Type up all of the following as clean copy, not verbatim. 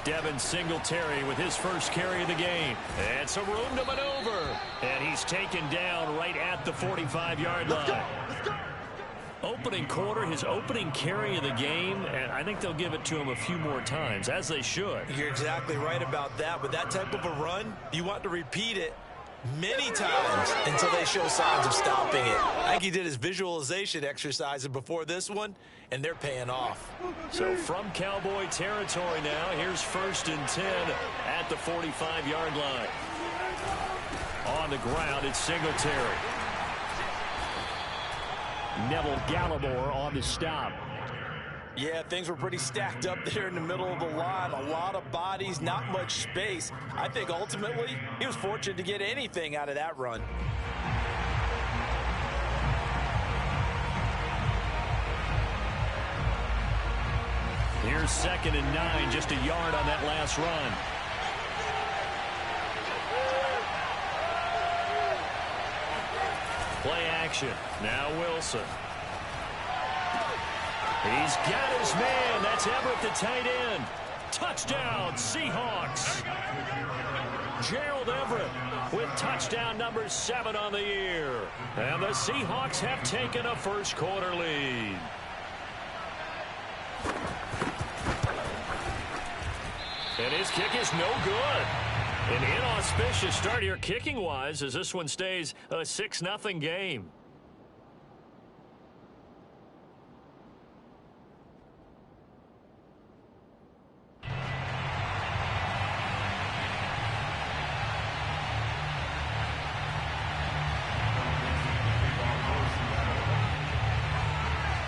Devin Singletary with his first carry of the game. And some room to maneuver. And he's taken down right at the 45-yard line. Opening quarter, his opening carry of the game, and I think they'll give it to him a few more times, as they should. You're exactly right about that. With that type of a run, you want to repeat it many times until they show signs of stopping it. I think he did his visualization exercises before this one, and they're paying off. So from Cowboy territory now, here's 1st and 10 at the 45-yard line. On the ground, it's Singletary. Neville Gallimore on the stop. Yeah, things were pretty stacked up there in the middle of the line. A lot of bodies, not much space. I think ultimately he was fortunate to get anything out of that run. Here's 2nd and 9, just a yard on that last run. Play action. Now Wilson. He's got his man. That's Everett, the tight end. Touchdown, Seahawks. Gerald Everett with touchdown number 7 on the year. And the Seahawks have taken a first quarter lead. And his kick is no good. An inauspicious start here kicking-wise as this one stays a 6-0 game.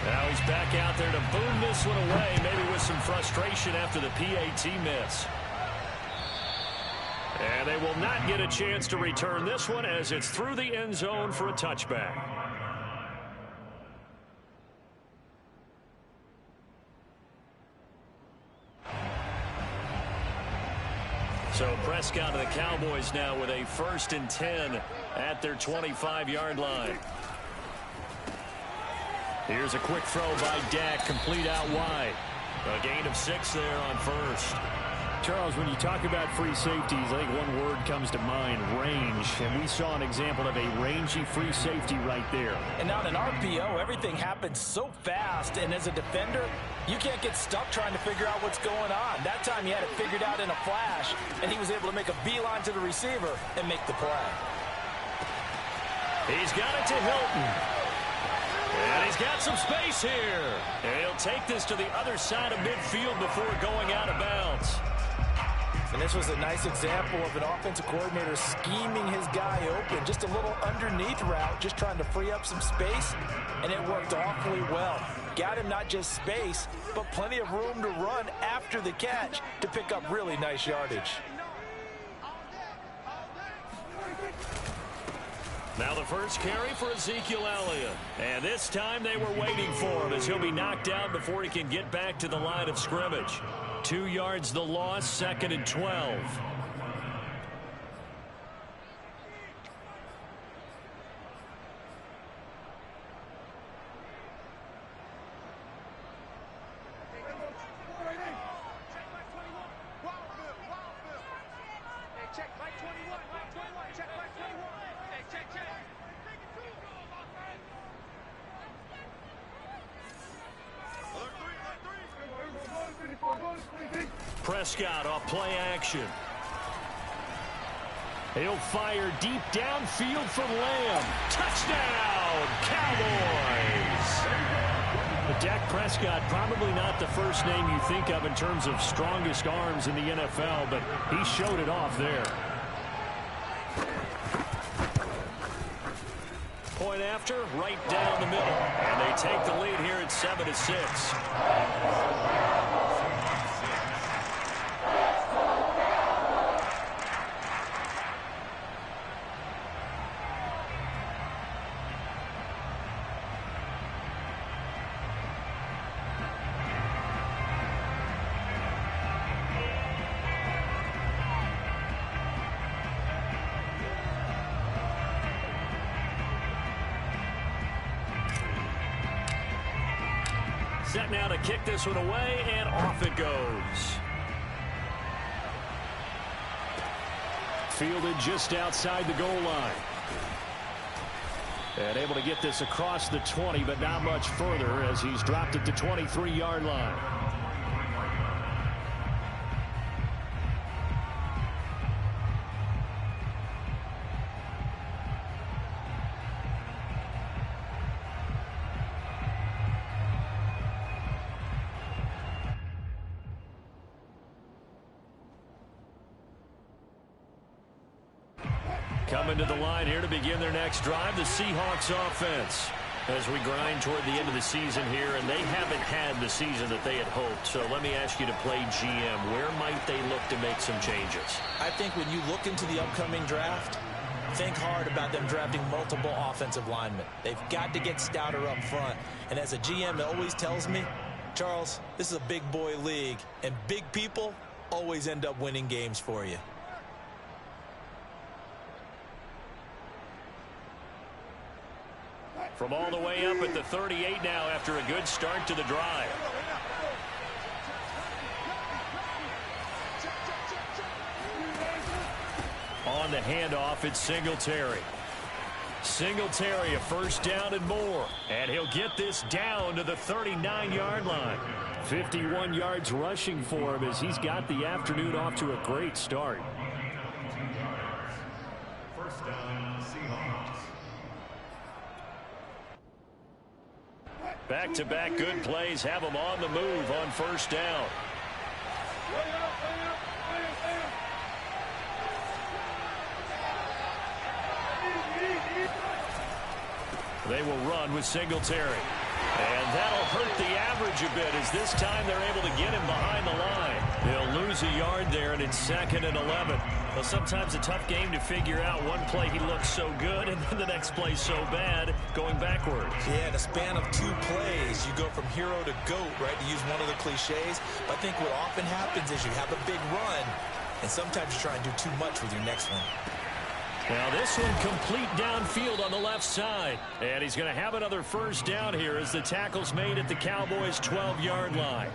Now he's back out there to boom this one away, maybe with some frustration after the PAT miss. And they will not get a chance to return this one as it's through the end zone for a touchback. So Prescott and the Cowboys now with a 1st and 10 at their 25-yard line. Here's a quick throw by Dak, complete out wide. A gain of 6 there on 1st. Charles, when you talk about free safeties, I think one word comes to mind, range. And we saw an example of a rangy free safety right there. And on an RPO, everything happens so fast. And as a defender, you can't get stuck trying to figure out what's going on. That time he had it figured out in a flash, and he was able to make a beeline to the receiver and make the play. He's got it to Hilton. And he's got some space here. And he'll take this to the other side of midfield before going out of bounds. And this was a nice example of an offensive coordinator scheming his guy open. Just a little underneath route, just trying to free up some space, and it worked awfully well. Got him not just space, but plenty of room to run after the catch to pick up really nice yardage. Now the first carry for Ezekiel Elliott. And this time they were waiting for him as he'll be knocked down before he can get back to the line of scrimmage. 2 yards the loss, 2nd and 12. Prescott off play action. He'll fire deep downfield from Lamb. Touchdown, Cowboys! But Dak Prescott, probably not the first name you think of in terms of strongest arms in the NFL, but he showed it off there. Point after, right down the middle. And they take the lead here at 7-6. set now to kick this one away, and off it goes. Fielded just outside the goal line. And able to get this across the 20, but not much further as he's dropped at the 23-yard line. Coming to the line here to begin their next drive, the Seahawks offense. As we grind toward the end of the season here, and they haven't had the season that they had hoped. So let me ask you to play GM. Where might they look to make some changes? I think when you look into the upcoming draft, think hard about them drafting multiple offensive linemen. They've got to get stouter up front. And as a GM, it always tells me, Charles, this is a big boy league, and big people always end up winning games for you. From all the way up at the 38 now after a good start to the drive. On the handoff, it's Singletary. Singletary, a first down and more. And he'll get this down to the 39-yard line. 51 yards rushing for him as he's got the afternoon off to a great start. First down, Seahawks. Back-to-back good plays have them on the move on first down. They will run with Singletary. And that'll hurt the average a bit as this time they're able to get him behind the line. They'll lose a yard there, and it's 2nd and 11. Well, sometimes a tough game to figure out. One play he looks so good, and then the next play so bad, going backwards. Yeah, in a span of 2 plays, you go from hero to GOAT, right, to use one of the cliches. But I think what often happens is you have a big run, and sometimes you try and do too much with your next one. Now this one complete downfield on the left side. And he's going to have another first down here as the tackle's made at the Cowboys' 12-yard line.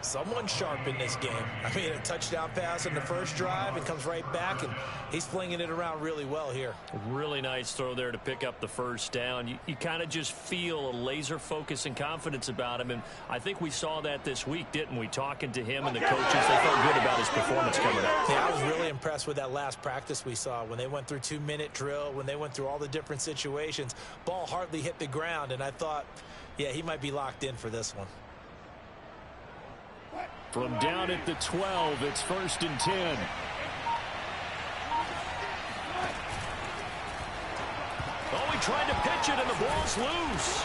Someone sharp in this game. I mean, a touchdown pass on the first drive and comes right back, and he's flinging it around really well here. Really nice throw there to pick up the first down. You kind of just feel a laser focus and confidence about him, and I think we saw that this week, didn't we? Talking to him and the coaches, they felt good about his performance coming up. Yeah, I was really impressed with that last practice we saw when they went through 2-minute drill, when they went through all the different situations. Ball hardly hit the ground, and I thought, yeah, he might be locked in for this one. From down at the 12, it's 1st and 10. Oh, he tried to pitch it, and the ball's loose.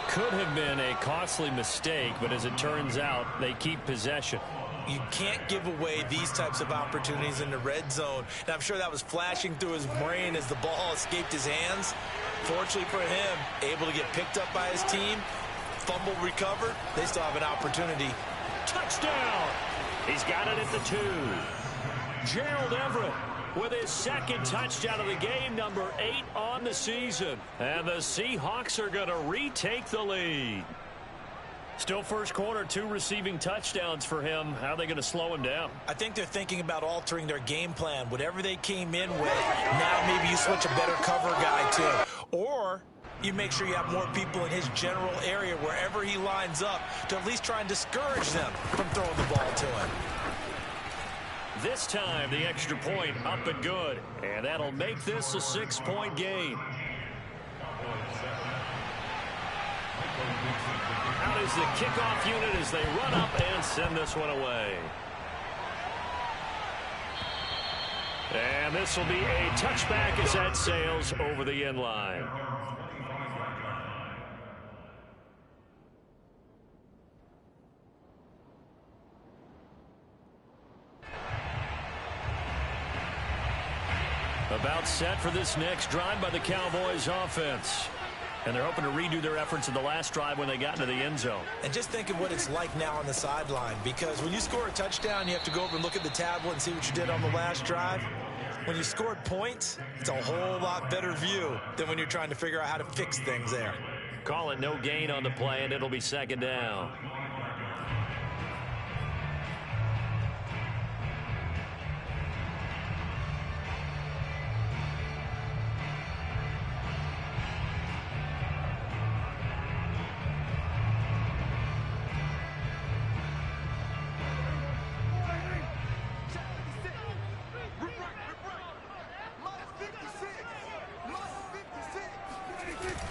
Could have been a costly mistake, but as it turns out, they keep possession. You can't give away these types of opportunities in the red zone. And I'm sure that was flashing through his brain as the ball escaped his hands. Fortunately for him, able to get picked up by his team, fumble recovered. They still have an opportunity. Touchdown! He's got it at the 2. Gerald Everett with his 2nd touchdown of the game, number 8 on the season. And the Seahawks are going to retake the lead. Still first quarter, 2 receiving touchdowns for him. How are they going to slow him down? I think they're thinking about altering their game plan. Whatever they came in with, now maybe you switch a better cover guy to. Or you make sure you have more people in his general area wherever he lines up to at least try and discourage them from throwing the ball to him. This time, the extra point up and good. And that'll make this a 6-point game. Out is the kickoff unit as they run up and send this one away. And this will be a touchback as that sails over the end line. About set for this next drive by the Cowboys offense. And they're hoping to redo their efforts in the last drive when they got into the end zone. And just think of what it's like now on the sideline, because when you score a touchdown, you have to go over and look at the tablet and see what you did on the last drive. When you scored points, it's a whole lot better view than when you're trying to figure out how to fix things there. Call it no gain on the play, and it'll be second down.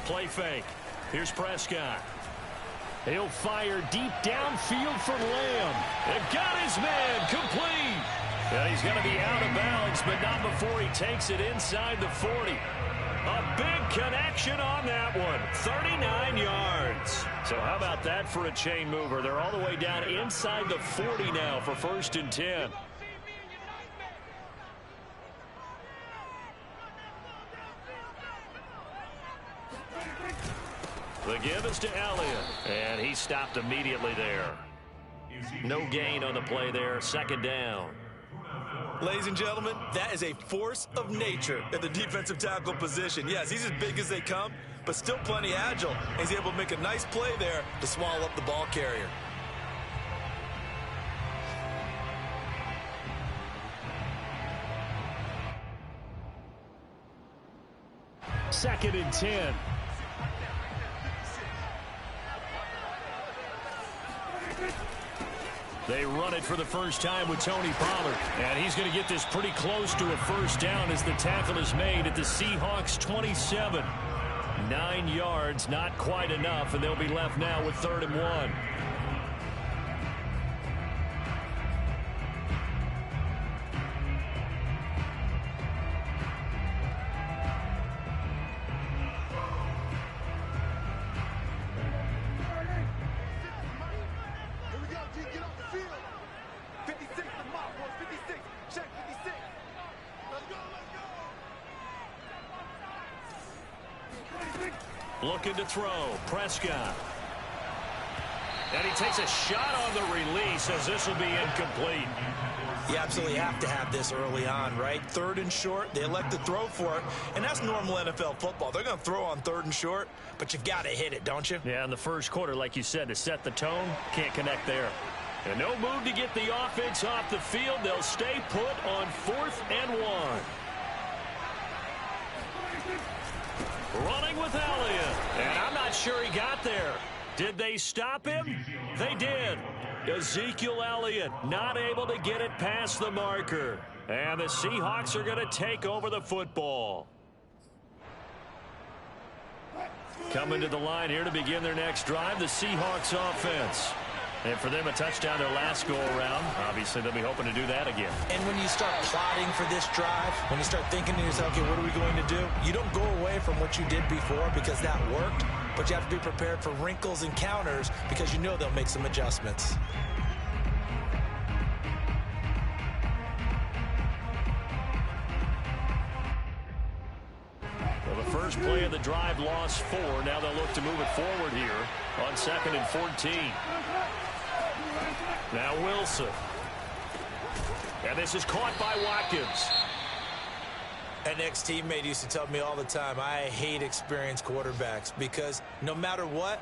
Play fake. Here's Prescott. He'll fire deep downfield for Lamb. It got his man complete. And he's going to be out of bounds, but not before he takes it inside the 40. A big connection on that one. 39 yards. So how about that for a chain mover? They're all the way down inside the 40 now for 1st and 10. The give is to Elliott, and he stopped immediately there. No gain on the play there, 2nd down. Ladies and gentlemen, that is a force of nature at the defensive tackle position. Yes, he's as big as they come, but still plenty agile. He's able to make a nice play there to swallow up the ball carrier. Second and 10. They run it for the first time with Tony Pollard. And he's going to get this pretty close to a 1st down as the tackle is made at the Seahawks 27. 9 yards, not quite enough, and they'll be left now with 3rd and 1. Looking to throw. Prescott. And he takes a shot on the release as this will be incomplete. You absolutely have to have this early on, right? 3rd and short. They elect to throw for it, and that's normal NFL football. They're going to throw on 3rd and short, but you got to hit it, don't you? Yeah, in the first quarter, like you said, to set the tone, can't connect there. And no move to get the offense off the field. They'll stay put on 4th and 1. Running with Elliott. And I'm not sure he got there. Did they stop him? They did. Ezekiel Elliott not able to get it past the marker. And the Seahawks are going to take over the football. Coming to the line here to begin their next drive, the Seahawks offense. And for them, a touchdown their last go-around. Obviously, they'll be hoping to do that again. And when you start plotting for this drive, when you start thinking to yourself, okay, what are we going to do? You don't go away from what you did before because that worked, but you have to be prepared for wrinkles and counters because you know they'll make some adjustments. Well, the first play of the drive lost 4. Now they'll look to move it forward here on 2nd and 14. Now Wilson. And this is caught by Watkins. An ex-teammate used to tell me all the time, I hate experienced quarterbacks because no matter what,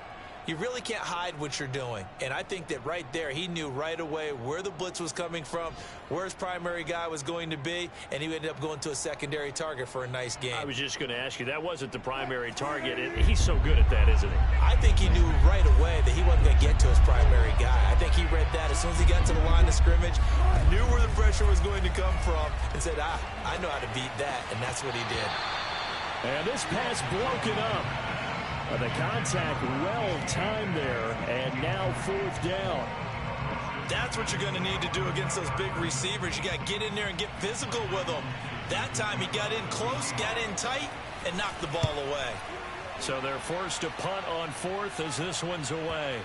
you really can't hide what you're doing. And I think that right there, he knew right away where the blitz was coming from, where his primary guy was going to be, and he ended up going to a secondary target for a nice game. I was just going to ask you, that wasn't the primary target. He's so good at that, isn't he? I think he knew right away that he wasn't going to get to his primary guy. I think he read that as soon as he got to the line of scrimmage, knew where the pressure was going to come from, and said, I know how to beat that, and that's what he did. And this pass broken up. The contact well-timed there, and now 4th down. That's what you're going to need to do against those big receivers. You got to get in there and get physical with them. That time he got in close, got in tight, and knocked the ball away. So they're forced to punt on 4th as this one's away.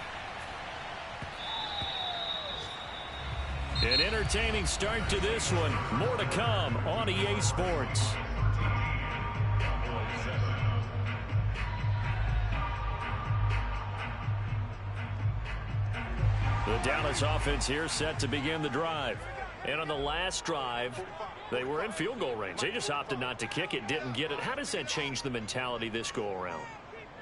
An entertaining start to this one. More to come on EA Sports. The Dallas offense here set to begin the drive. And on the last drive, they were in field goal range. They just opted not to kick it, didn't get it. How does that change the mentality this go-around?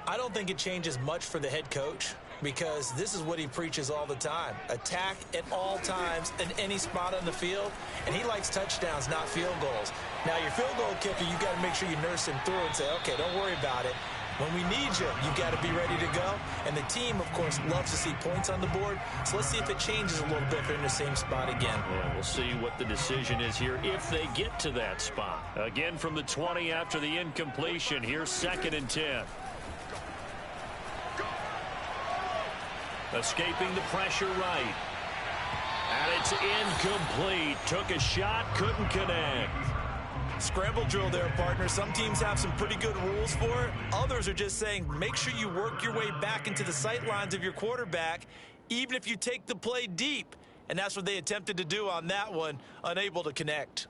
I don't think it changes much for the head coach because this is what he preaches all the time. Attack at all times in any spot on the field, and he likes touchdowns, not field goals. Now, your field goal kicker, you got to make sure you nurse him through and say, okay, don't worry about it. When we need you, you got to be ready to go. And the team, of course, loves to see points on the board. So let's see if it changes a little bit if they're in the same spot again. Yeah, we'll see what the decision is here if they get to that spot. Again from the 20 after the incompletion. Here's 2nd and 10. Escaping the pressure right. And it's incomplete. Took a shot, couldn't connect. Scramble drill there, partner. Some teams have some pretty good rules for it. Others are just saying make sure you work your way back into the sight lines of your quarterback, even if you take the play deep. And that's what they attempted to do on that one, unable to connect.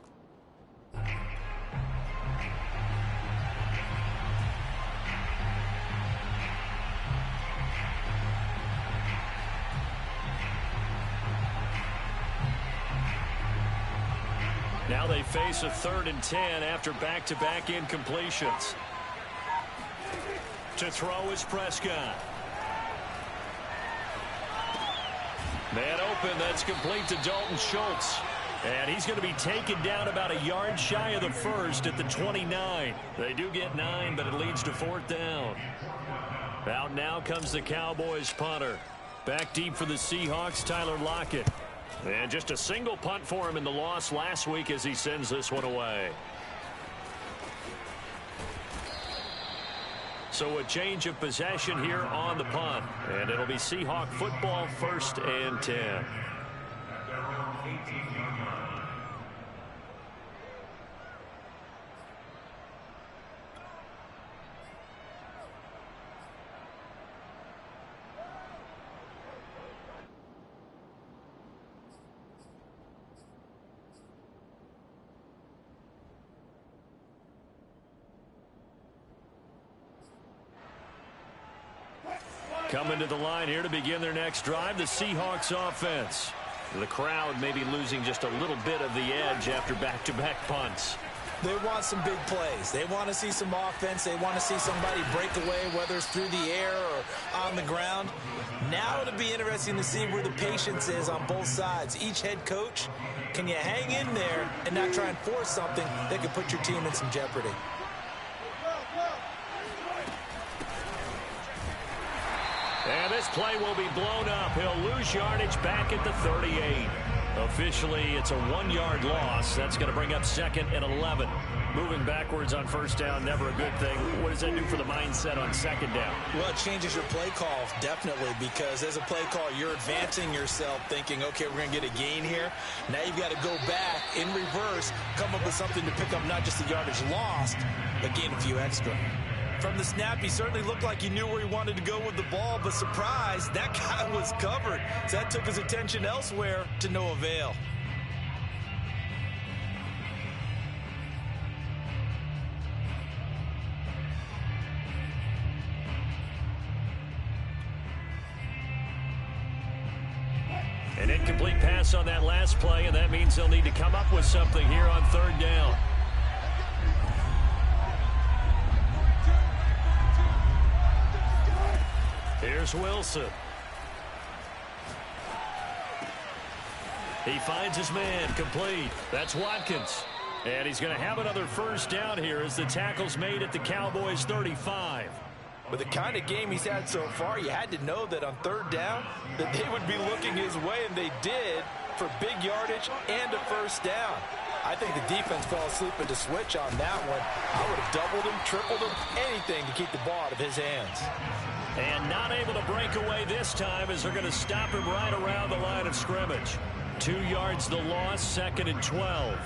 Now they face a 3rd and 10 after back-to-back incompletions. To throw is Prescott. Man open, that's complete to Dalton Schultz. And he's going to be taken down about a yard shy of the first at the 29. They do get 9, but it leads to 4th down. Out now comes the Cowboys punter. Back deep for the Seahawks, Tyler Lockett. And just a single punt for him in the loss last week as he sends this one away. So a change of possession here on the punt. And it'll be Seahawk football, 1st and 10. Coming to the line here to begin their next drive, the Seahawks offense. The crowd maybe losing just a little bit of the edge after back-to-back punts. They want some big plays. They want to see some offense. They want to see somebody break away, whether it's through the air or on the ground. Now it'll be interesting to see where the patience is on both sides. Each head coach, can you hang in there and not try and force something that could put your team in some jeopardy? And this play will be blown up. He'll lose yardage back at the 38. Officially, it's a 1-yard loss. That's going to bring up 2nd and 11. Moving backwards on 1st down, never a good thing. What does that do for the mindset on 2nd down? Well, it changes your play call, definitely, because as a play call, you're advancing yourself thinking, okay, we're going to get a gain here. Now you've got to go back in reverse, come up with something to pick up not just the yardage lost, but gain a few extra. From the snap, he certainly looked like he knew where he wanted to go with the ball, but surprise, that guy was covered. So that took his attention elsewhere to no avail. An incomplete pass on that last play, and that means they'll need to come up with something here on 3rd down. Here's Wilson. He finds his man, complete. That's Watkins. And he's going to have another 1st down here as the tackle's made at the Cowboys 35. With the kind of game he's had so far, you had to know that on 3rd down that they would be looking his way, and they did, for big yardage and a 1st down. I think the defense fell asleep at the switch on that one. I would have doubled him, tripled him, anything to keep the ball out of his hands. And not able to break away this time as they're going to stop him right around the line of scrimmage. 2 yards the loss, 2nd and 12.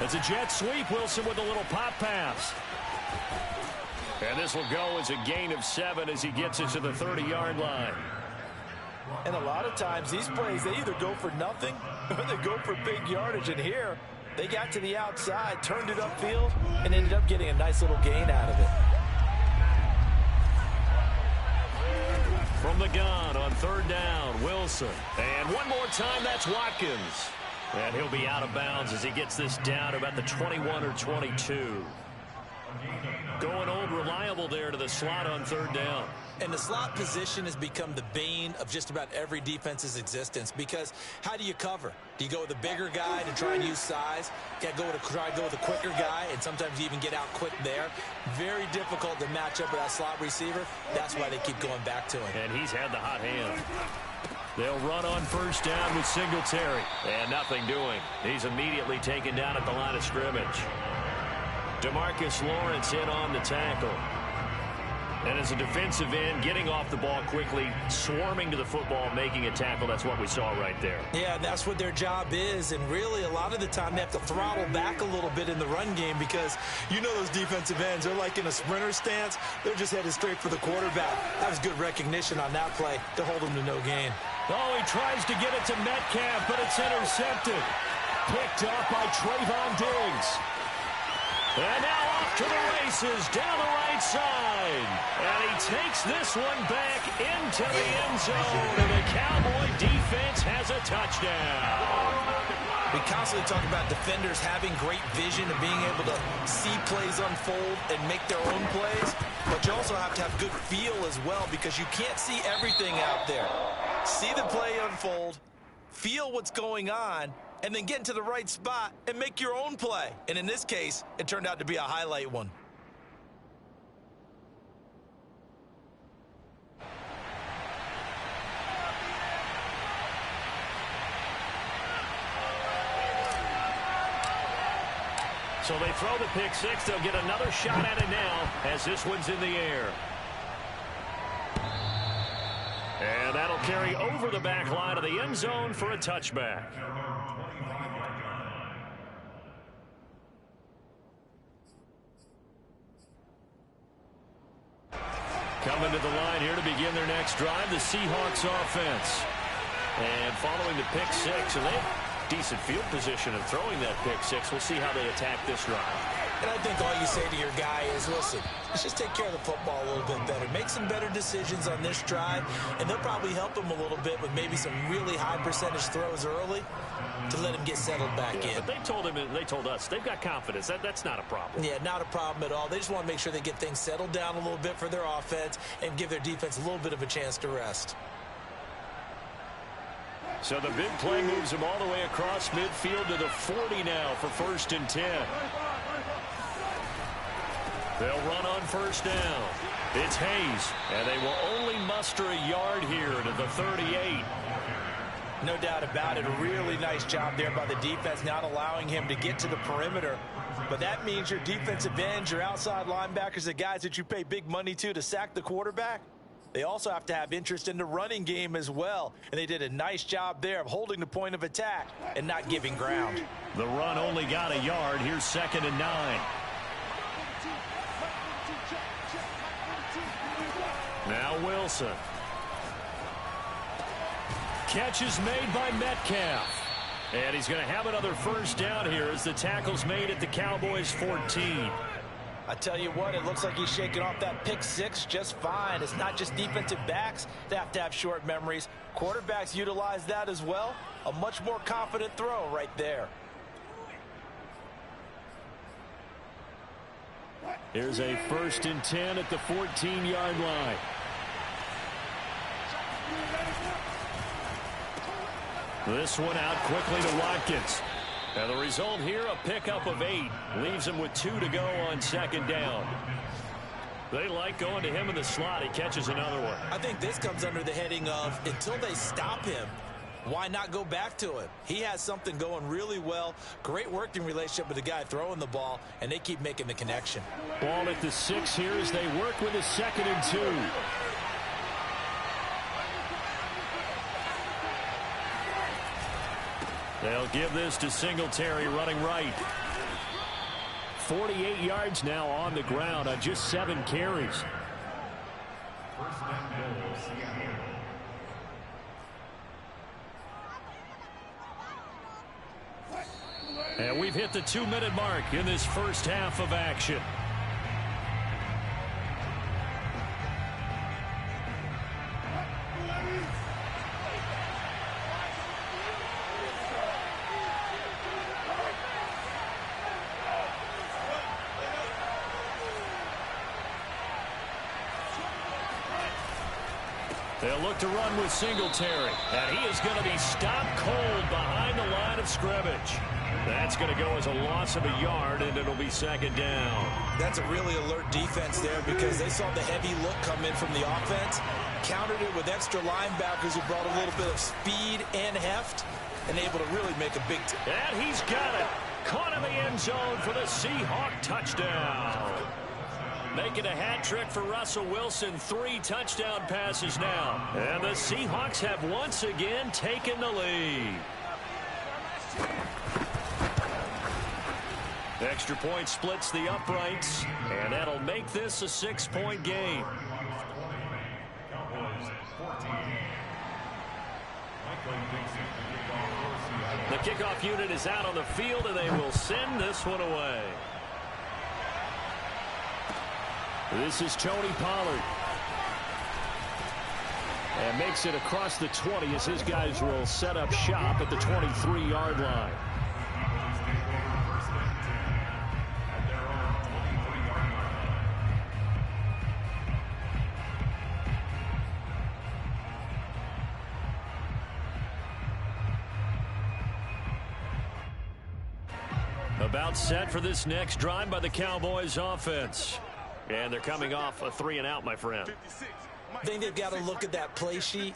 It's a jet sweep. Wilson with a little pop pass. And this will go as a gain of 7 as he gets it to the 30-yard line. And a lot of times these plays, they either go for nothing or they go for big yardage. And here, they got to the outside, turned it upfield, and ended up getting a nice little gain out of it. From the gun on 3rd down, Wilson. And one more time, that's Watkins. And he'll be out of bounds as he gets this down about the 21 or 22. Going old reliable there to the slot on 3rd down. And the slot position has become the bane of just about every defense's existence, because how do you cover? Do you go with a bigger guy to try and use size? You got to try to go with a quicker guy, and sometimes you even get out quick there. Very difficult to match up with that slot receiver. That's why they keep going back to him. And he's had the hot hand. They'll run on 1st down with Singletary. And nothing doing. He's immediately taken down at the line of scrimmage. DeMarcus Lawrence in on the tackle. And as a defensive end, getting off the ball quickly, swarming to the football, making a tackle. That's what we saw right there. Yeah, that's what their job is. And really, a lot of the time, they have to throttle back a little bit in the run game, because you know those defensive ends, they're like in a sprinter stance. They're just headed straight for the quarterback. That was good recognition on that play to hold him to no gain. Oh, he tries to get it to Metcalf, but it's intercepted. Picked up by Trayvon Diggs. And now off to the races, down the right side. And he takes this one back into the end zone. And the Cowboy defense has a touchdown. We constantly talk about defenders having great vision and being able to see plays unfold and make their own plays. But you also have to have good feel as well, because you can't see everything out there. See the play unfold, feel what's going on, and then get into the right spot and make your own play. And in this case, it turned out to be a highlight one. So they throw the pick six. They'll get another shot at it now as this one's in the air. And that'll carry over the back line of the end zone for a touchback. Coming to the line here to begin their next drive, the Seahawks offense. And following the pick six, and they have decent field position of throwing that pick six. We'll see how they attack this drive. And I think all you say to your guy is, listen, let's just take care of the football a little bit better. Make some better decisions on this drive, and they'll probably help him a little bit with maybe some really high percentage throws early to let him get settled back in. But they told us they've got confidence. That's not a problem. Yeah, not a problem at all. They just want to make sure they get things settled down a little bit for their offense and give their defense a little bit of a chance to rest. So the big play moves him all the way across midfield to the 40 now for 1st and 10. They'll run on 1st down. It's Hayes, and they will only muster a yard here to the 38. No doubt about it. A really nice job there by the defense, not allowing him to get to the perimeter. But that means your defensive ends, your outside linebackers, the guys that you pay big money to sack the quarterback, they also have to have interest in the running game as well. And they did a nice job there of holding the point of attack and not giving ground. The run only got a yard. Here's 2nd and 9. Now Wilson. Catch is made by Metcalf. And he's going to have another 1st down here as the tackle's made at the Cowboys 14. I tell you what, it looks like he's shaking off that pick six just fine. It's not just defensive backs that have to have short memories. Quarterbacks utilize that as well. A much more confident throw right there. Here's a 1st and 10 at the 14-yard line. This one out quickly to Watkins. And the result here, a pickup of 8. Leaves him with 2 to go on 2nd down. They like going to him in the slot. He catches another one. I think this comes under the heading of, until they stop him, why not go back to him? He has something going really well. Great working relationship with the guy throwing the ball, and they keep making the connection. Ball at the 6 here as they work with a 2nd and 2. They'll give this to Singletary running right. 48 yards now on the ground on just 7 carries. First down goal, Seattle. And we've hit the 2-minute mark in this first half of action. They'll look to run with Singletary, and he is going to be stopped cold behind the line of scrimmage. That's going to go as a loss of a yard, and it'll be second down. That's a really alert defense there because they saw the heavy look come in from the offense, countered it with extra linebackers who brought a little bit of speed and heft, and able to really make a big... And he's got it. Caught in the end zone for the Seahawk touchdown. Making a hat trick for Russell Wilson. 3 touchdown passes now. And the Seahawks have once again taken the lead. Extra point splits the uprights, and that'll make this a 6-point game. Cowboys 14. The kickoff unit is out on the field, and they will send this one away. This is Tony Pollard. And makes it across the 20 as his guys will set up shop at the 23-yard line. About set for this next drive by the Cowboys offense. And they're coming off a 3-and-out, my friend. I think they've got to look at that play sheet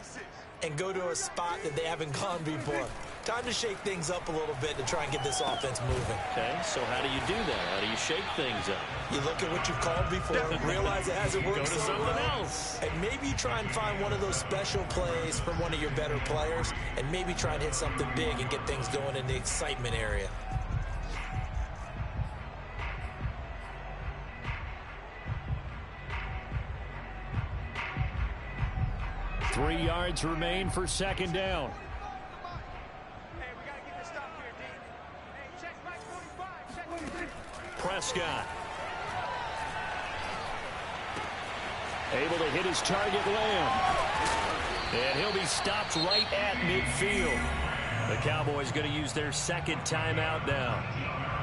and go to a spot that they haven't gone before. Time to shake things up a little bit to try and get this offense moving. Okay, so how do you do that? How do you shake things up? You look at what you've called before, realize it hasn't worked Go to so something well, else. and maybe try and find one of those special plays from one of your better players, and maybe try and hit something big and get things going in the excitement area. Three yards remain for second down. Prescott. Able to hit his target, Lamb. And he'll be stopped right at midfield. The Cowboys going to use their second timeout now,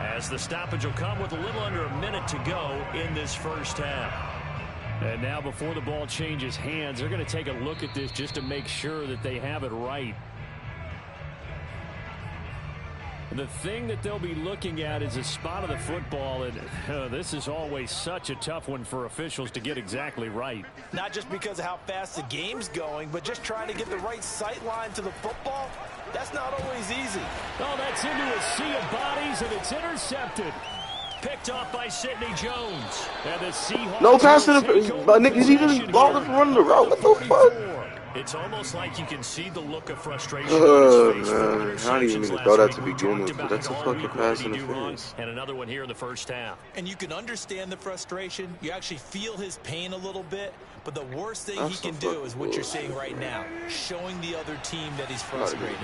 as the stoppage will come with a little under a minute to go in this first half. And now before the ball changes hands, they're going to take a look at this just to make sure that they have it right. The thing that they'll be looking at is a spot of the football, and this is always such a tough one for officials to get exactly right. Not just because of how fast the game's going, but just trying to get the right sight line to the football. That's not always easy. Oh, that's into a sea of bodies, and it's intercepted. Picked off by Sidney Jones. And the Seahawks No pass to the niggas. He just balled it from running the route. What the fuck? It's almost like you can see the look of frustration Man, on his face. I didn't even mean to throw that to begin with, but that's a fucking pass in the face. And another one here in the first half. And you can understand the frustration. You actually feel his pain a little bit. But the worst thing he can do is what you're seeing right now, showing the other team that he's frustrated.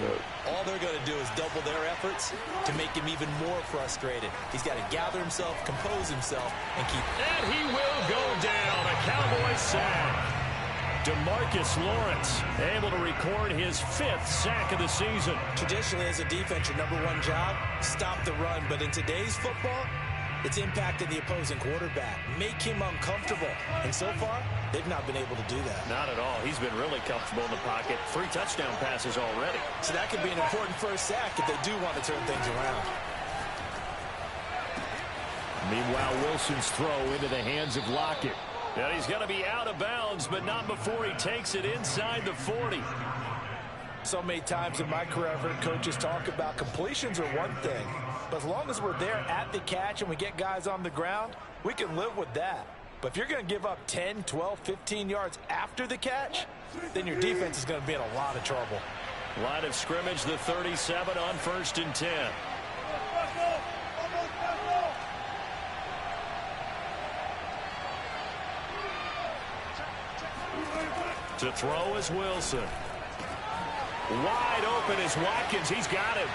All they're going to do is double their efforts to make him even more frustrated. He's got to gather himself, compose himself, and keep... And he will go down. A Cowboys sack. DeMarcus Lawrence able to record his 5th sack of the season. Traditionally, as a defense, your #1 job, stop the run. But in today's football, it's impacted the opposing quarterback, make him uncomfortable. And so far, they've not been able to do that. Not at all. He's been really comfortable in the pocket. 3 touchdown passes already. So that could be an important first sack if they do want to turn things around. Meanwhile, Wilson's throw into the hands of Lockett. And he's going to be out of bounds, but not before he takes it inside the 40. So many times in my career, I've heard coaches talk about completions are one thing. But as long as we're there at the catch and we get guys on the ground, we can live with that. But if you're going to give up 10, 12, 15 yards after the catch, then your defense is going to be in a lot of trouble. Line of scrimmage, the 37 on 1st and 10. To throw is Wilson. Wide open is Watkins. He's got it.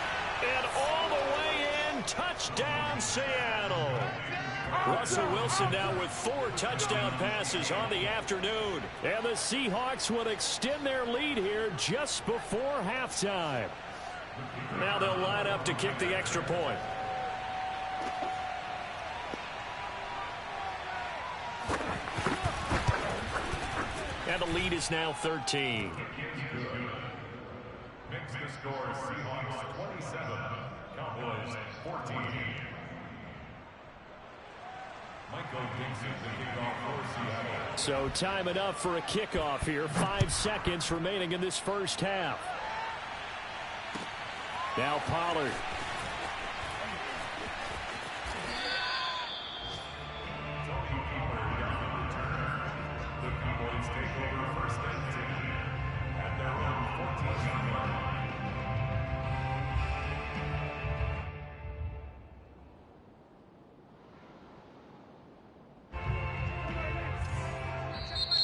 And all the way in. Touchdown, Seattle. Russell Wilson now with 4 touchdown passes on the afternoon. And the Seahawks will extend their lead here just before halftime. Now they'll line up to kick the extra point. And the lead is now 13. Makes the score Seahawks 27, Cowboys 14. Michael Dixon, the kickoff for Seattle. So time enough for a kickoff here. 5 seconds remaining in this first half. Now Pollard. The Cowboys take over first and 10 at their own 14-yard line.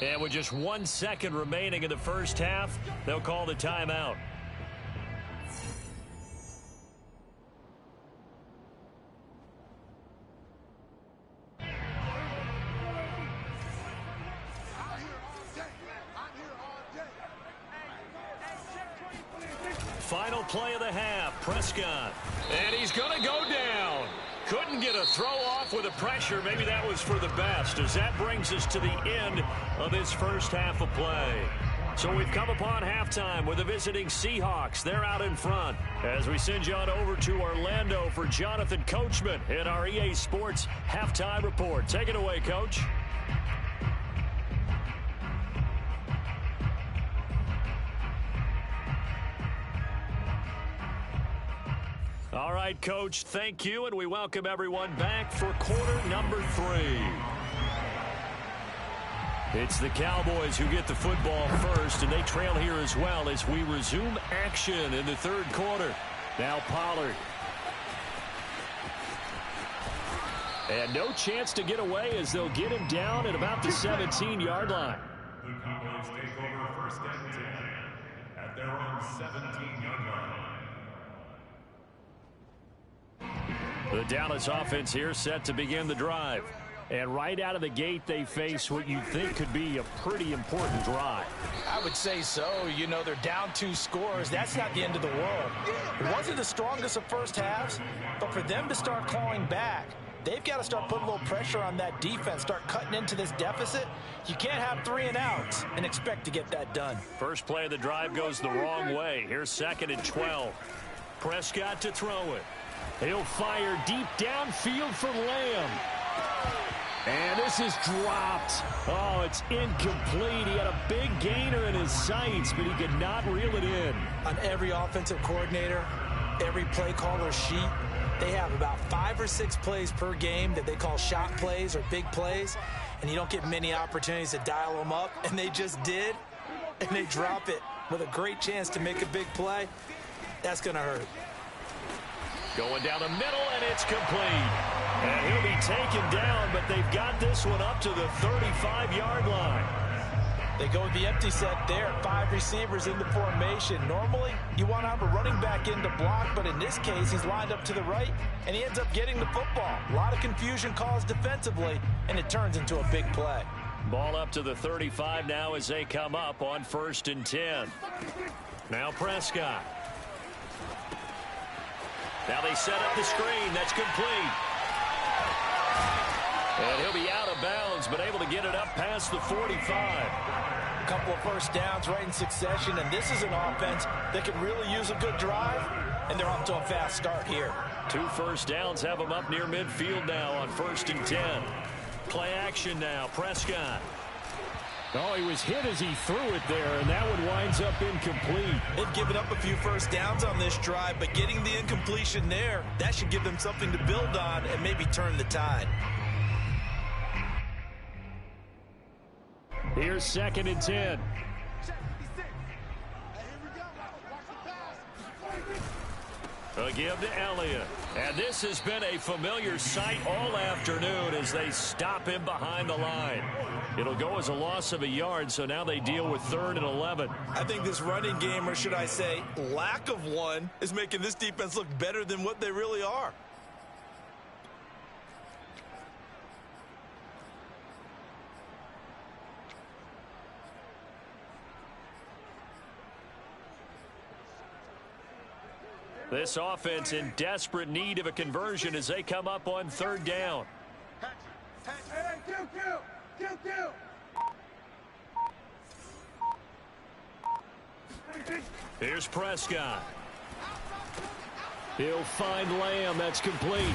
And with just 1 second remaining in the first half, they'll call the timeout. Final play of the half, Prescott. And he's going to go down. Couldn't get a throw off with the pressure. Maybe that was for the best, as that brings us to the end of this first half of play. So we've come upon halftime with the visiting Seahawks. They're out in front. As we send you on over to Orlando for Jonathan Coachman in our EA Sports Halftime Report. Take it away, Coach. All right, Coach, thank you, and we welcome everyone back for quarter number 3. It's the Cowboys who get the football first, and they trail here as well as we resume action in the third quarter. Now Pollard. And no chance to get away as they'll get him down at about the 17-yard line. The Cowboys take over first and 10 at their own 17-yard line. The Dallas offense here set to begin the drive. And right out of the gate, they face what you think could be a pretty important drive. I would say so. You know, they're down 2 scores. That's not the end of the world. It wasn't the strongest of first halves, but for them to start clawing back, they've got to start putting a little pressure on that defense, start cutting into this deficit. You can't have 3 and outs and expect to get that done. First play of the drive goes the wrong way. Here's 2nd and 12. Prescott to throw it. He'll fire deep downfield for Lamb. And this is dropped. Oh, it's incomplete. He had a big gainer in his sights, but he could not reel it in. On every offensive coordinator, every play caller sheet, they have about 5 or 6 plays per game that they call shot plays or big plays, and you don't get many opportunities to dial them up, and they just did, and they drop it with a great chance to make a big play. That's going to hurt. Going down the middle, and it's complete. And he'll be taken down, but they've got this one up to the 35-yard line. They go with the empty set there, 5 receivers into formation. Normally, you want to have a running back in to block, but in this case, he's lined up to the right, and he ends up getting the football. A lot of confusion caused defensively, and it turns into a big play. Ball up to the 35 now as they come up on 1st and 10. Now Prescott. Now they set up the screen. That's complete. And he'll be out of bounds, but able to get it up past the 45. A couple of first downs right in succession, and this is an offense that can really use a good drive, and they're off to a fast start here. 2 first downs have them up near midfield now on 1st and 10. Play action now. Prescott. Oh, he was hit as he threw it there, and that one winds up incomplete. They've given up a few first downs on this drive, but getting the incompletion there, that should give them something to build on and maybe turn the tide. Here's 2nd and 10. A give to Elliott. And this has been a familiar sight all afternoon as they stop him behind the line. It'll go as a loss of a yard, so now they deal with 3rd and 11. I think this running game, or should I say lack of one, is making this defense look better than what they really are. This offense in desperate need of a conversion as they come up on 3rd down. Here's Prescott. He'll find Lamb. That's complete.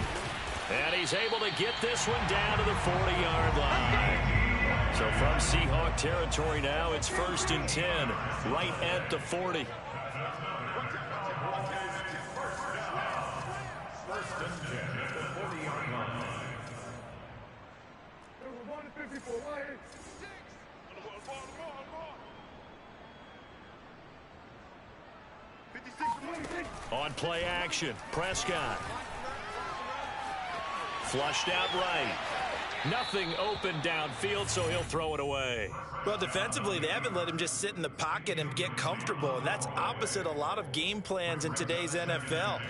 And he's able to get this one down to the 40-yard line. So from Seahawk territory now, it's 1st and 10, right at the 40. On play action, Prescott. Flushed out right. Nothing open downfield, so he'll throw it away. Well, defensively, they haven't let him just sit in the pocket and get comfortable, and that's opposite a lot of game plans in today's NFL.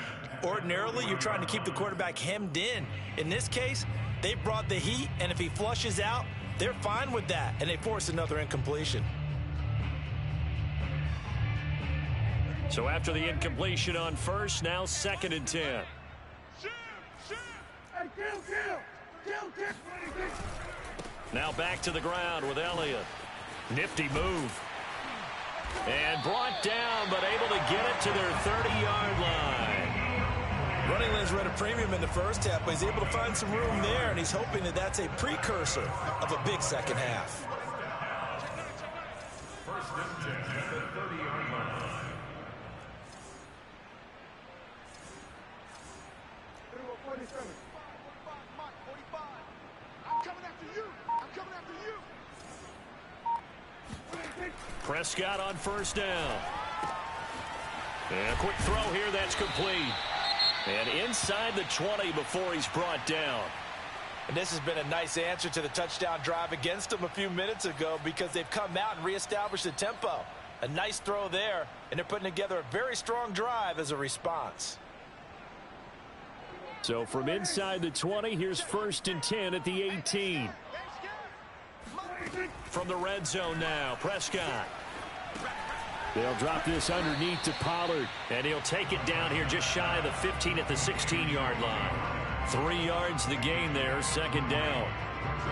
Ordinarily, you're trying to keep the quarterback hemmed in. In this case, they brought the heat, and if he flushes out, they're fine with that, and they force another incompletion. So after the incompletion on 1st, now 2nd and 10. Now back to the ground with Elliott. Nifty move. And brought down, but able to get it to their 30-yard line. Running lanes were at a premium in the first half, but he's able to find some room there, and he's hoping that that's a precursor of a big second half. 1st and 10 at the 30-yard line. Prescott on 1st down. And a quick throw here, that's complete. And inside the 20 before he's brought down. And this has been a nice answer to the touchdown drive against them a few minutes ago because they've come out and reestablished the tempo. A nice throw there, and they're putting together a very strong drive as a response. So from inside the 20, here's 1st and 10 at the 18. From the red zone now, Prescott. They'll drop this underneath to Pollard. And he'll take it down here just shy of the 15 at the 16-yard line. 3 yards the gain there, 2nd down.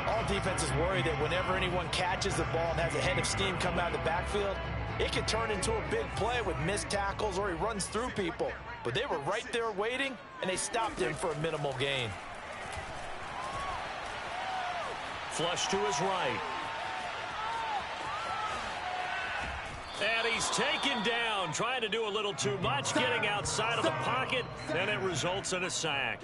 All defenses worry that whenever anyone catches the ball and has a head of steam come out of the backfield, it can turn into a big play with missed tackles or he runs through people. But they were right there waiting, and they stopped him for a minimal gain. Flush to his right. And he's taken down, trying to do a little too much, getting outside of the pocket, and it results in a sack.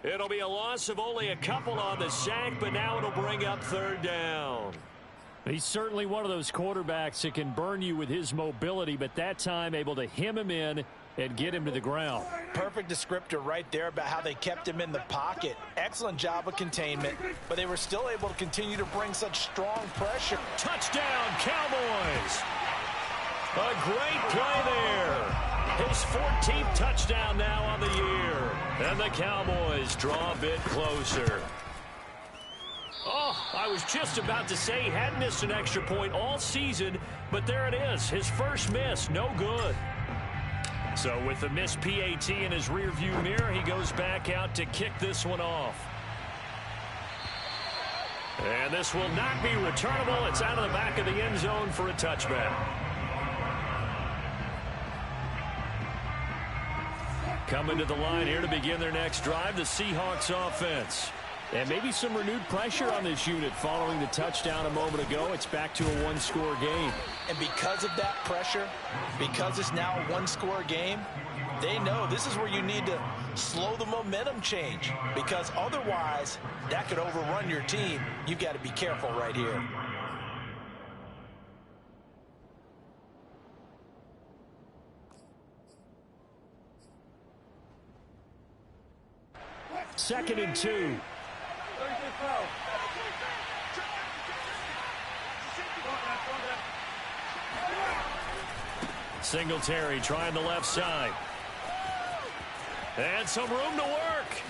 It'll be a loss of only a couple on the sack, but now it'll bring up 3rd down. He's certainly one of those quarterbacks that can burn you with his mobility, but that time able to hem him in and get him to the ground. Perfect descriptor right there about how they kept him in the pocket. Excellent job of containment, but they were still able to continue to bring such strong pressure. Touchdown, Cowboys! A great play there. His 14th touchdown now on the year. And the Cowboys draw a bit closer. Oh, I was just about to say he hadn't missed an extra point all season, but there it is. His first miss, no good. So with the missed PAT in his rearview mirror, he goes back out to kick this one off. And this will not be returnable. It's out of the back of the end zone for a touchback. Coming to the line here to begin their next drive, the Seahawks offense. And maybe some renewed pressure on this unit following the touchdown a moment ago. It's back to a one-score game. And because of that pressure, because it's now a one-score game, they know this is where you need to slow the momentum change, because otherwise that could overrun your team. You've got to be careful right here. 2nd and 2. Singletary trying the left side. And some room to work.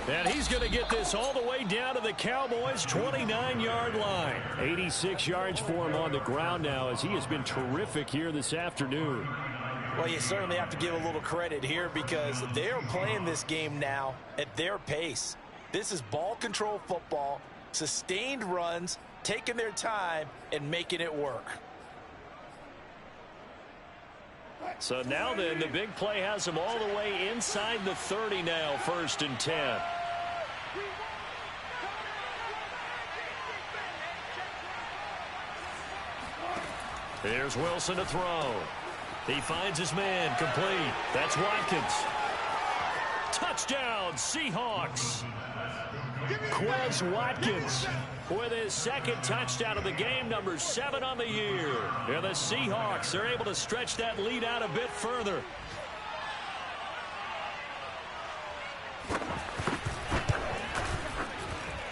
And he's going to get this all the way down to the Cowboys' 29-yard line. 86 yards for him on the ground now, as he has been terrific here this afternoon. Well, you certainly have to give a little credit here because they are playing this game now at their pace. This is ball control football, sustained runs, taking their time, and making it work. So now then, the big play has him all the way inside the 30 now, 1st and 10. Here's Wilson to throw. He finds his man, complete. That's Watkins. Touchdown, Seahawks. Quez Watkins with his 2nd touchdown of the game, number 7 on the year. And the Seahawks are able to stretch that lead out a bit further.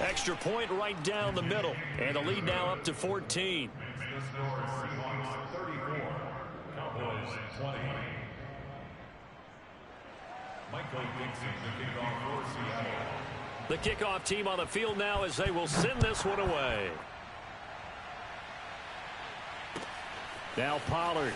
Extra point right down the middle. And the lead now up to 14. Cowboys 20. Michael Dixon, the kickoff for Seattle. The kickoff team on the field now as they will send this one away. Now Pollard.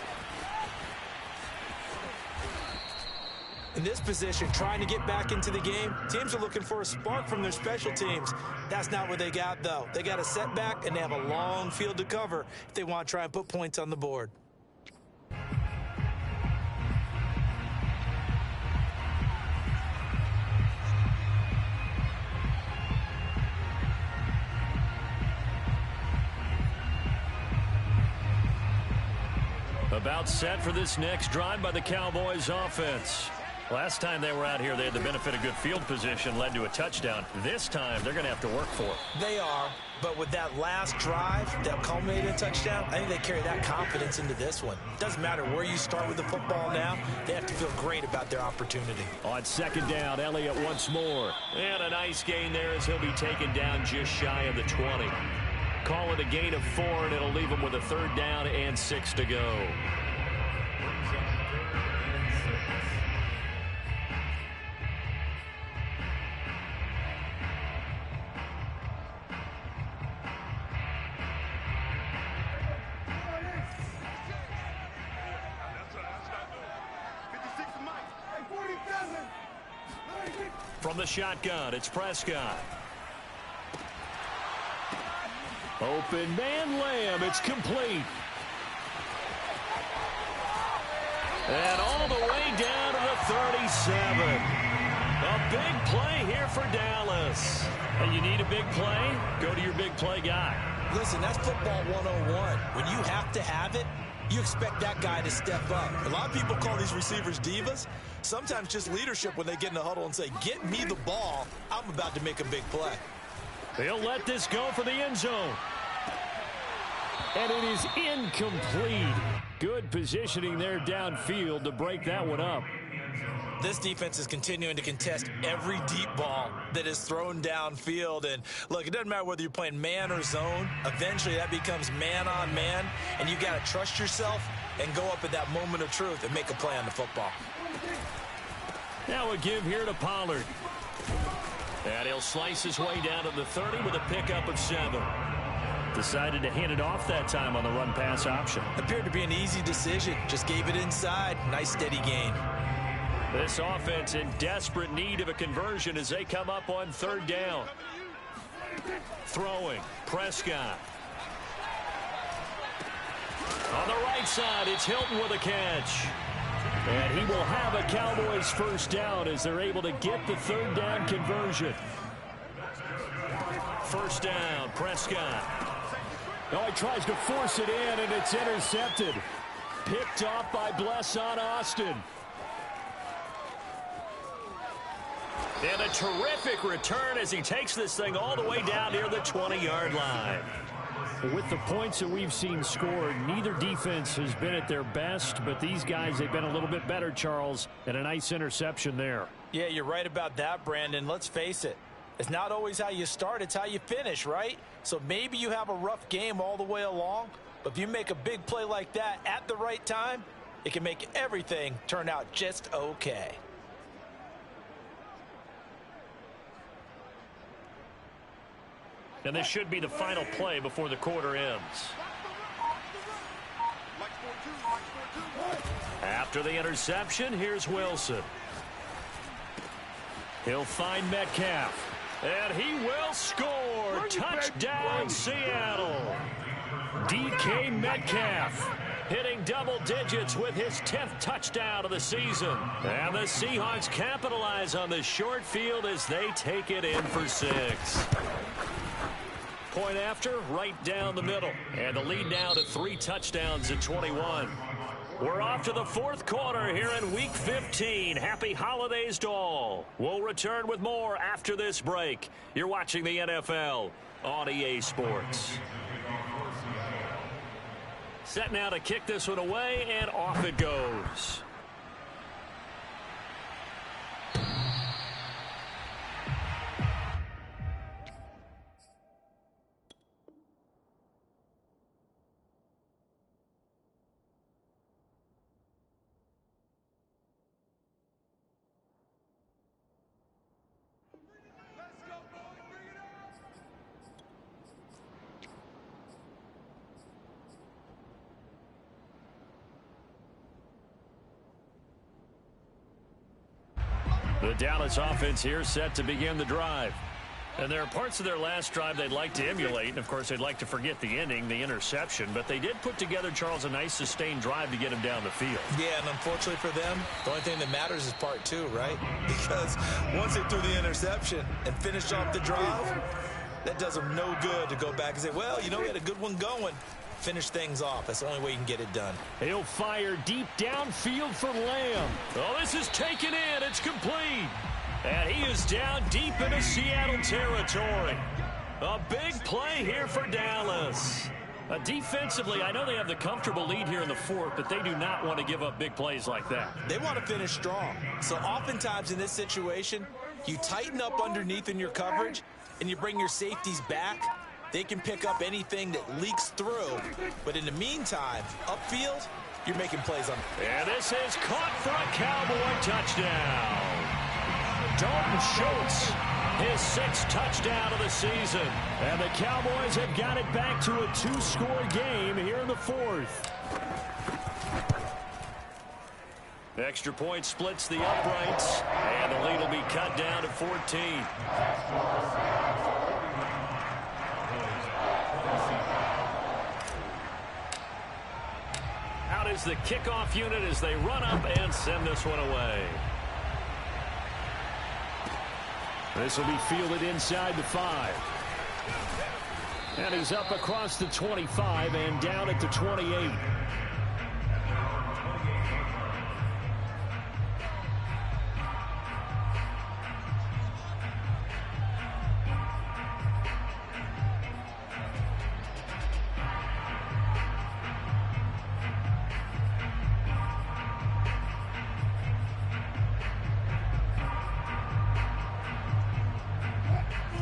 In this position, trying to get back into the game, teams are looking for a spark from their special teams. That's not what they got, though. They got a setback, and they have a long field to cover if they want to try and put points on the board. About set for this next drive by the Cowboys offense. Last time they were out here, they had the benefit of good field position, led to a touchdown. This time, they're going to have to work for it. They are, but with that last drive that culminated in a touchdown, I think they carry that confidence into this one. Doesn't matter where you start with the football now, they have to feel great about their opportunity. On 2nd down, Elliott once more. And a nice gain there as he'll be taken down just shy of the 20. Call it a gain of 4, and it'll leave him with a 3rd down and 6 to go. From the shotgun, it's Prescott. Open man, Lamb. It's complete. And all the way down to the 37. A big play here for Dallas. And you need a big play? Go to your big play guy. Listen, that's football 101. When you have to have it, you expect that guy to step up. A lot of people call these receivers divas. Sometimes just leadership when they get in the huddle and say, get me the ball. I'm about to make a big play. They'll let this go for the end zone. And it is incomplete. Good positioning there downfield to break that one up. This defense is continuing to contest every deep ball that is thrown downfield. And look, it doesn't matter whether you're playing man or zone. Eventually that becomes man on man. And you got to trust yourself and go up at that moment of truth and make a play on the football. Now a give here to Pollard. And he'll slice his way down to the 30 with a pickup of 7. Decided to hand it off that time on the run-pass option. Appeared to be an easy decision. Just gave it inside. Nice steady gain. This offense in desperate need of a conversion as they come up on 3rd down. Throwing. Prescott. On the right side, it's Hilton with a catch. And he will have a Cowboys 1st down as they're able to get the 3rd down conversion. 1st down, Prescott. Oh, he tries to force it in, and it's intercepted. Picked off by Blesson Austin. And a terrific return as he takes this thing all the way down near the 20-yard line. With the points that we've seen scored, neither defense has been at their best, but these guys, they've been a little bit better, Charles, and a nice interception there. Yeah, you're right about that, Brandon. Let's face it. It's not always how you start, it's how you finish, right? So maybe you have a rough game all the way along, but if you make a big play like that at the right time, it can make everything turn out just okay. And this should be the final play before the quarter ends. After the interception, here's Wilson. He'll find Metcalf. And he will score. Touchdown, Seattle. DK Metcalf hitting double digits with his 10th touchdown of the season. And the Seahawks capitalize on the short field as they take it in for 6. Point after, right down the middle. And the lead now to 3 touchdowns at 21. We're off to the 4th quarter here in Week 15. Happy holidays to all. We'll return with more after this break. You're watching the NFL on EA Sports. Set now to kick this one away, and off it goes. The Dallas offense here set to begin the drive. And there are parts of their last drive they'd like to emulate. And, of course, they'd like to forget the ending, the interception. But they did put together, Charles, a nice sustained drive to get him down the field. Yeah, and unfortunately for them, the only thing that matters is part 2, right? Because once they threw the interception and finished off the drive, that does them no good to go back and say, well, you know, we had a good one going. Finish things off. That's the only way you can get it done. He'll fire deep downfield for Lamb. Oh, this is taken in. It's complete. And he is down deep into Seattle territory. A big play here for Dallas. Defensively, I know they have the comfortable lead here in the 4th, but they do not want to give up big plays like that. They want to finish strong. So oftentimes in this situation, you tighten up underneath in your coverage, and you bring your safeties back. They can pick up anything that leaks through. But in the meantime, upfield, you're making plays on it. And this is caught for a Cowboy touchdown. Dalton Schultz, his 6th touchdown of the season. And the Cowboys have got it back to a 2-score game here in the 4th. Extra point splits the uprights. And the lead will be cut down to 14. Out is the kickoff unit as they run up and send this one away. This will be fielded inside the 5. And he's up across the 25 and down at the 28.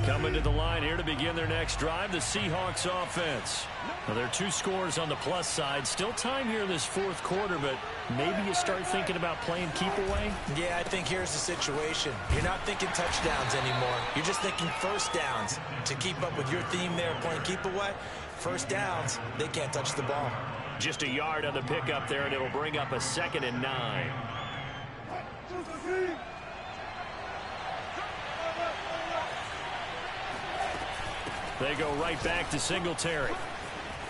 Coming to the line here to begin their next drive, the Seahawks offense. Now, there are 2 scores on the plus side. Still time here in this 4th quarter, but maybe you start thinking about playing keep away? Yeah, I think here's the situation. You're not thinking touchdowns anymore. You're just thinking first downs. To keep up with your theme there, playing keep away, first downs, they can't touch the ball. Just a yard on the pickup there, and it'll bring up a 2nd and 9. They go right back to Singletary.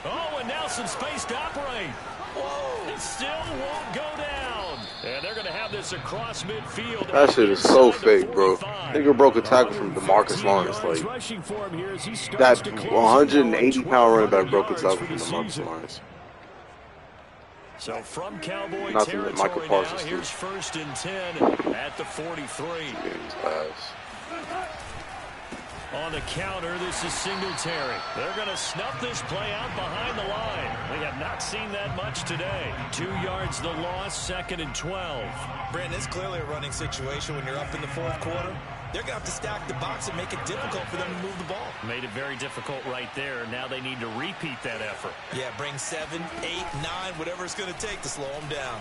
Oh, and now some space to operate. Whoa, it still won't go down. And they're going to have this across midfield. That shit is so fake, bro. Nigga broke a tackle from DeMarcus Lawrence. Like, that 180-pound running back broke a tackle from DeMarcus Lawrence. So from Cowboy Nothing that Michael territory now, Parsons here's 1st and 10 at the 43. On the counter, this is Singletary. They're going to snuff this play out behind the line. We have not seen that much today. 2 yards the loss, 2nd and 12. Brandon, it's clearly a running situation when you're up in the 4th quarter. They're going to have to stack the box and make it difficult for them to move the ball. Made it very difficult right there. Now they need to repeat that effort. Yeah, bring 7, 8, 9, whatever it's going to take to slow them down.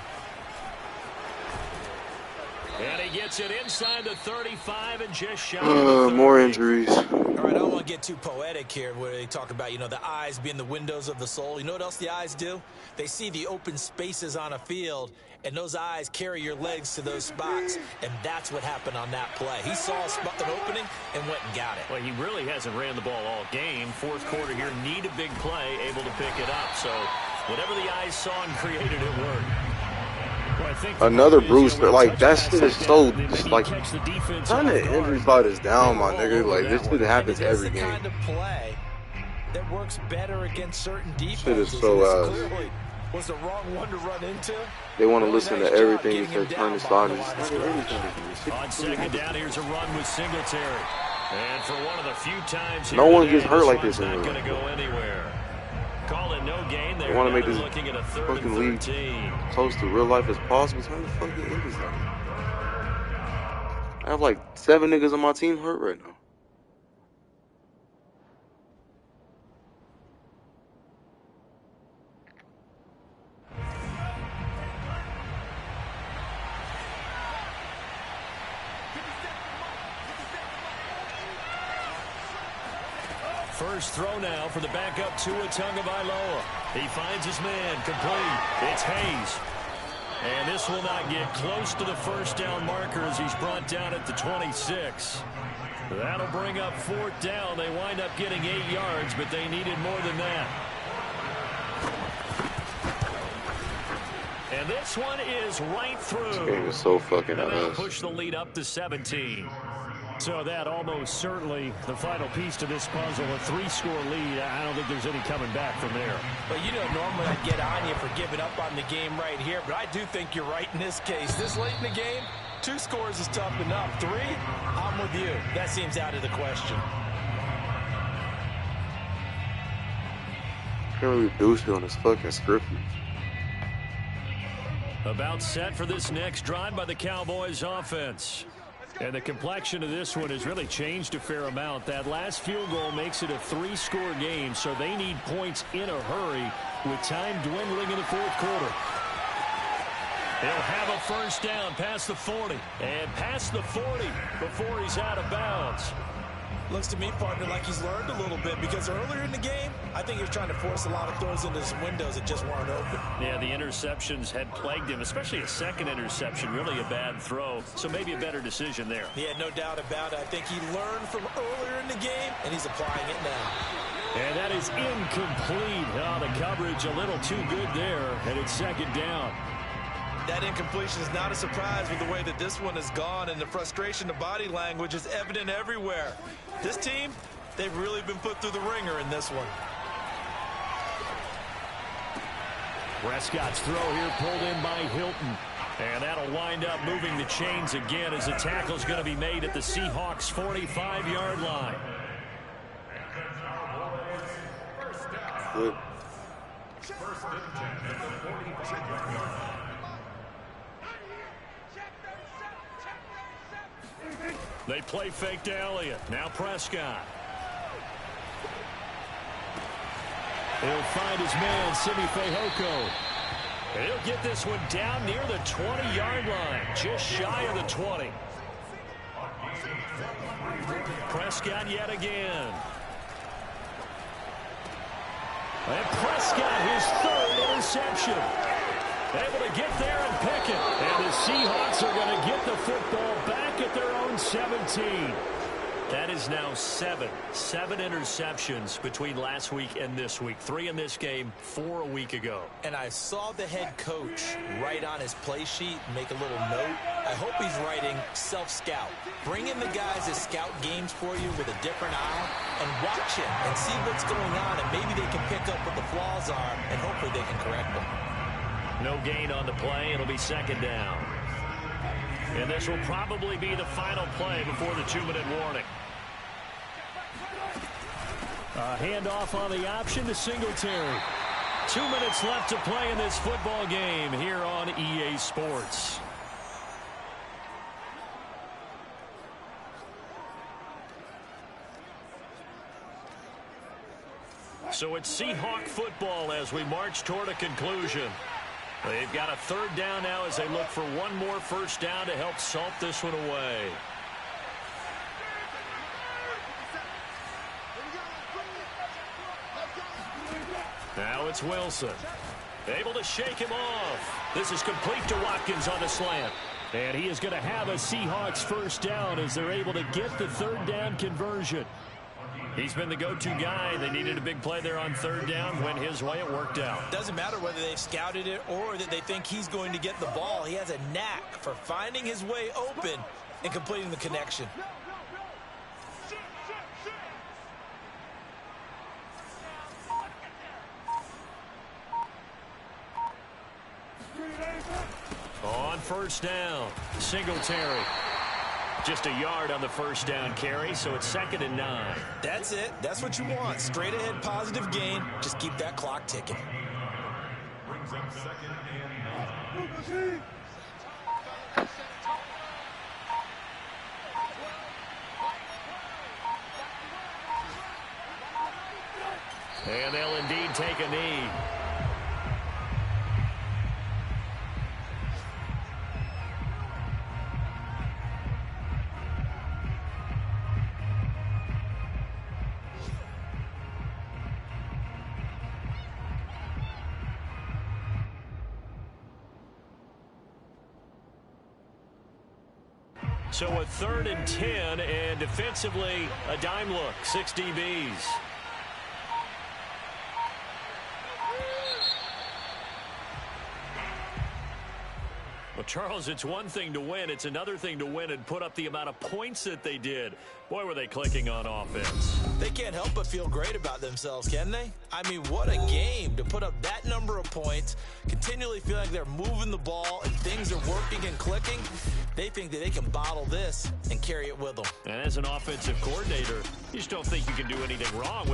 And he gets it inside the 35 and just shy of the 30. More injuries. All right, I don't want to get too poetic here where they talk about, the eyes being the windows of the soul. You know what else the eyes do? They see the open spaces on a field, and those eyes carry your legs to those spots, and that's what happened on that play. He saw an opening and went and got it. Well, he really hasn't ran the ball all game. 4th quarter here, need a big play, able to pick it up. So whatever the eyes saw and created, it worked. Another Brewster, like, that shit is so, just, like, turn the injury sliders down, my nigga. Like, this shit happens every game. Kind of play that works better against certain defenses. Shit is so, was the wrong one to run into. They want to listen to everything and say turn the sliders. On 2nd down, here's a run with Singletary. And for one of the few times no one gets hurt like this anywhere. anymore. Not going to go anywhere. Call it no gain there. They want to make this looking at a 3rd fucking and league 13. close to real life as possible. Turn the fucking injuries down. I have like 7 niggas on my team hurt right now. First throw now for the backup Tua Tagovailoa. He finds his man, complete. It's Hayes. And this will not get close to the 1st down marker as he's brought down at the 26. That'll bring up 4th down. They wind up getting 8 yards, but they needed more than that. And this one is right through. This game is so fucking And they'll ass. push the lead up to 17. So that almost certainly the final piece to this puzzle, a 3-score lead. I don't think there's any coming back from there. But normally I'd get on you for giving up on the game right here, but I do think you're right in this case. This late in the game, 2 scores is tough enough. 3, I'm with you. That seems out of the question. Can't really do shit on this fucking script. About set for this next drive by the Cowboys offense. And the complexion of this one has really changed a fair amount. That last field goal makes it a 3-score game, so they need points in a hurry with time dwindling in the 4th quarter. They'll have a 1st down past the 40. And past the 40 before he's out of bounds. Looks to me, partner, like he's learned a little bit because earlier in the game, I think he was trying to force a lot of throws into some windows that just weren't open. Yeah, the interceptions had plagued him, especially a 2nd interception, really a bad throw. So maybe a better decision there. Yeah, no doubt about it. I think he learned from earlier in the game, and he's applying it now. And that is incomplete. Oh, the coverage a little too good there, and it's 2nd down. That incompletion is not a surprise with the way that this one has gone, and the frustration, the body language is evident everywhere. This team, they've really been put through the ringer in this one. Prescott's throw here pulled in by Hilton. And that'll wind up moving the chains again as the tackle's going to be made at the Seahawks' 45-yard line. Good. First and 10 at the 45-yard line. They play fake to Elliott. Now Prescott. He'll find his man, Simi Fehoko. He'll get this one down near the 20-yard line, just shy of the 20. Prescott yet again. And Prescott, his 3rd interception. Able to get there and pick it. And the Seahawks are going to get the football back at their own 17. That is now 7 interceptions between last week and this week. 3 in this game, 4 a week ago. And I saw the head coach write on his play sheet, make a little note. I hope he's writing self-scout. Bring in the guys that scout games for you with a different eye and watch him and see what's going on, and maybe they can pick up what the flaws are, and hopefully they can correct them. No gain on the play. It'll be 2nd down. And this will probably be the final play before the 2-minute warning. A handoff on the option to Singletary. 2 minutes left to play in this football game here on EA Sports. So it's Seahawk football as we march toward a conclusion. They've got a third down now as they look for one more first down to help salt this one away. Now it's Wilson. Able to shake him off. This is complete to Watkins on the slant. And he is going to have a Seahawks first down as they're able to get the third down conversion. He's been the go-to guy. They needed a big play there on third down. Went his way. It worked out. Doesn't matter whether they've scouted it or that they think he's going to get the ball. He has a knack for finding his way open and completing the connection. On first down, Singletary. Just a yard on the first down carry, so it's 2nd and 9. That's it. That's what you want. Straight ahead positive gain. Just keep that clock ticking. Brings up 2nd and 9. And they'll indeed take a knee. So a 3rd and 10, and defensively, a dime look, 6 DBs. Well, Charles, it's one thing to win. It's another thing to win and put up the amount of points that they did. Boy, were they clicking on offense. They can't help but feel great about themselves, can they? I mean, what a game to put up that number of points, continually feel like they're moving the ball and things are working and clicking. They think that they can bottle this and carry it with them. And as an offensive coordinator, you just don't think you can do anything wrong. Whatever